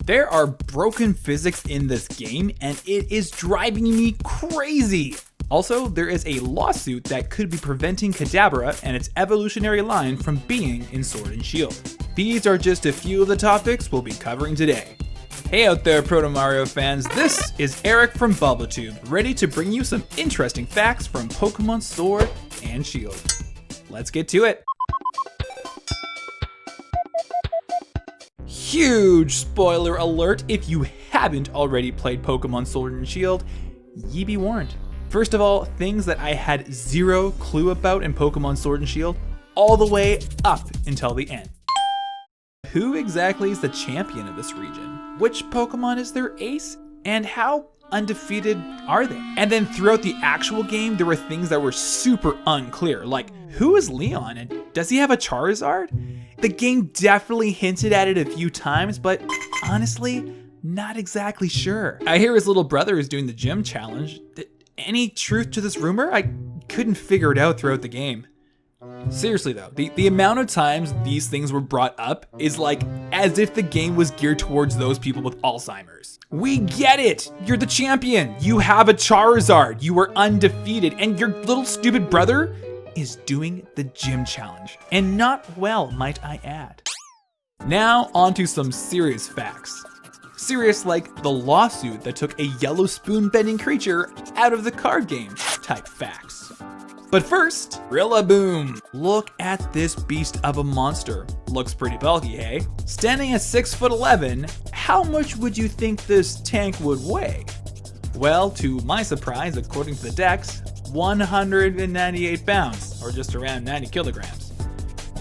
There are broken physics in this game, and it is driving me crazy. Also, there is a lawsuit that could be preventing Kadabra and its evolutionary line from being in Sword and Shield. These are just a few of the topics we'll be covering today. Hey out there, Proto Mario fans, this is Eric from Bulbatube, ready to bring you some interesting facts from Pokemon Sword and Shield. Let's get to it. Huge spoiler alert if you haven't already played Pokemon Sword and Shield, ye be warned. First of all, things that I had zero clue about in Pokemon Sword and Shield, all the way up until the end. Who exactly is the champion of this region? Which Pokemon is their ace? And how undefeated are they? And then throughout the actual game, there were things that were super unclear, like who is Leon and does he have a Charizard? The game definitely hinted at it a few times, but honestly, not exactly sure. I hear his little brother is doing the gym challenge. Any truth to this rumor? I couldn't figure it out throughout the game. Seriously though, the amount of times these things were brought up is like as if the game was geared towards those people with Alzheimer's. We get it! You're the champion! You have a Charizard! You are undefeated! And your little stupid brother is doing the gym challenge. And not well, might I add. Now onto some serious facts. Serious like the lawsuit that took a yellow spoon-bending creature out of the card game type facts. But first, Rillaboom. Look at this beast of a monster. Looks pretty bulky, hey? Standing at 6'11", how much would you think this tank would weigh? Well, to my surprise, according to the Dex, 198 pounds, or just around 90 kilograms.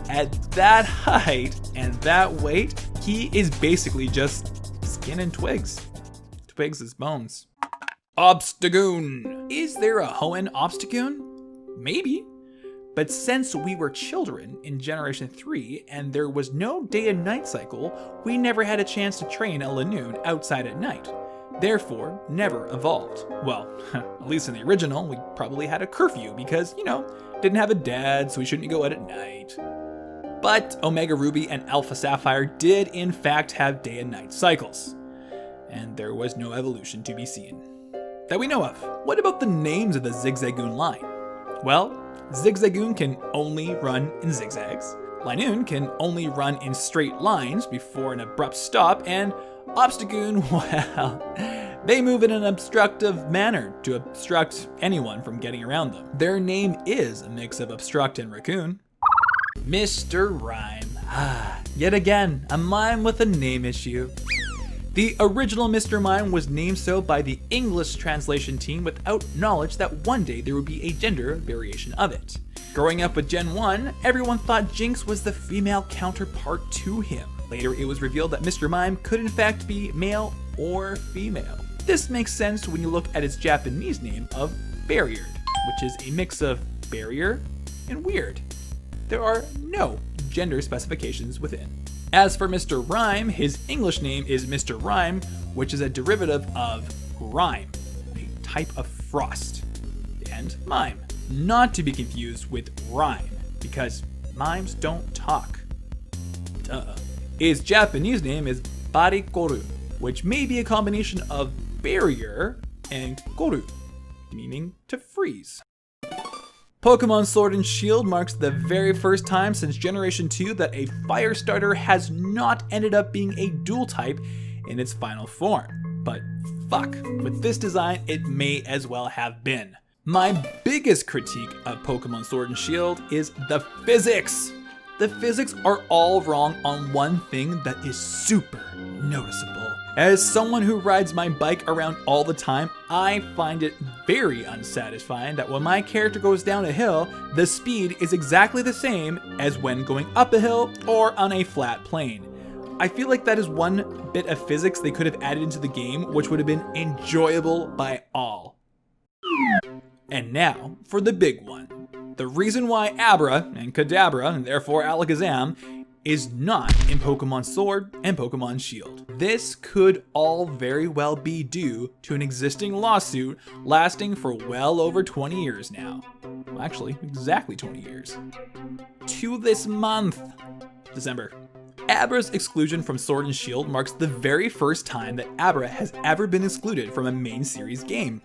At that height and that weight, he is basically just skin and twigs. Twigs is bones. Obstagoon. Is there a Hoenn Obstagoon? Maybe. But since we were children in Generation 3 and there was no day and night cycle, we never had a chance to train a Lanoon outside at night. Therefore, never evolved. Well, at least in the original, we probably had a curfew because, didn't have a dad, so we shouldn't go out at night. But Omega Ruby and Alpha Sapphire did in fact have day and night cycles. And there was no evolution to be seen. That we know of. What about the names of the Zigzagoon line? Well, Zigzagoon can only run in zigzags. Linoon can only run in straight lines before an abrupt stop, and Obstagoon, well, they move in an obstructive manner to obstruct anyone from getting around them. Their name is a mix of obstruct and raccoon. Mr. Rhyme. Yet again, a mime with a name issue. The original Mr. Mime was named so by the English translation team without knowledge that one day there would be a gender variation of it. Growing up with Gen 1, everyone thought Jinx was the female counterpart to him. Later it was revealed that Mr. Mime could in fact be male or female. This makes sense when you look at its Japanese name of Barriered, which is a mix of barrier and weird. There are no gender specifications within. As for Mr. Rhyme, his English name is Mr. Rhyme, which is a derivative of rhyme, a type of frost, and mime, not to be confused with rhyme, because mimes don't talk. Duh. His Japanese name is Barikoru, which may be a combination of barrier and koru, meaning to freeze. Pokemon Sword and Shield marks the very first time since Generation 2 that a fire starter has not ended up being a dual type in its final form. But fuck, with this design it may as well have been. My biggest critique of Pokemon Sword and Shield is the physics. The physics are all wrong on one thing that is super noticeable. As someone who rides my bike around all the time, I find it very unsatisfying that when my character goes down a hill, the speed is exactly the same as when going up a hill or on a flat plane. I feel like that is one bit of physics they could have added into the game, which would have been enjoyable by all. And now for the big one. The reason why Abra and Kadabra, and therefore Alakazam, is not in Pokemon Sword and Pokemon Shield. This could all very well be due to an existing lawsuit lasting for well over 20 years now. Well, actually, exactly 20 years. To this month, December. Abra's exclusion from Sword and Shield marks the very first time that Abra has ever been excluded from a main series game.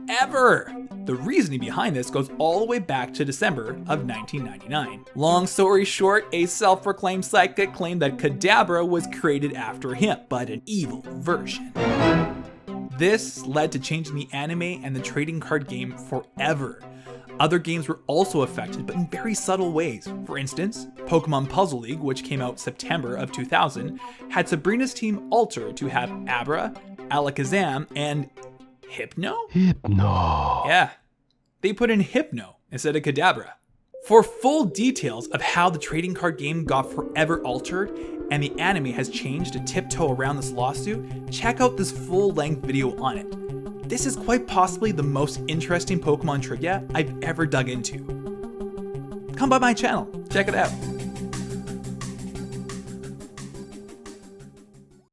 Ever! The reasoning behind this goes all the way back to December of 1999. Long story short, a self-proclaimed psychic claimed that Kadabra was created after him, but an evil version. This led to changing the anime and the trading card game forever. Other games were also affected, but in very subtle ways. For instance, Pokemon Puzzle League, which came out September of 2000, had Sabrina's team altered to have Abra, Alakazam, and Hypno? Yeah, they put in Hypno instead of Kadabra. For full details of how the trading card game got forever altered and the anime has changed to tiptoe around this lawsuit, check out this full-length video on it. This is quite possibly the most interesting Pokemon trivia I've ever dug into. Come by my channel, check it out.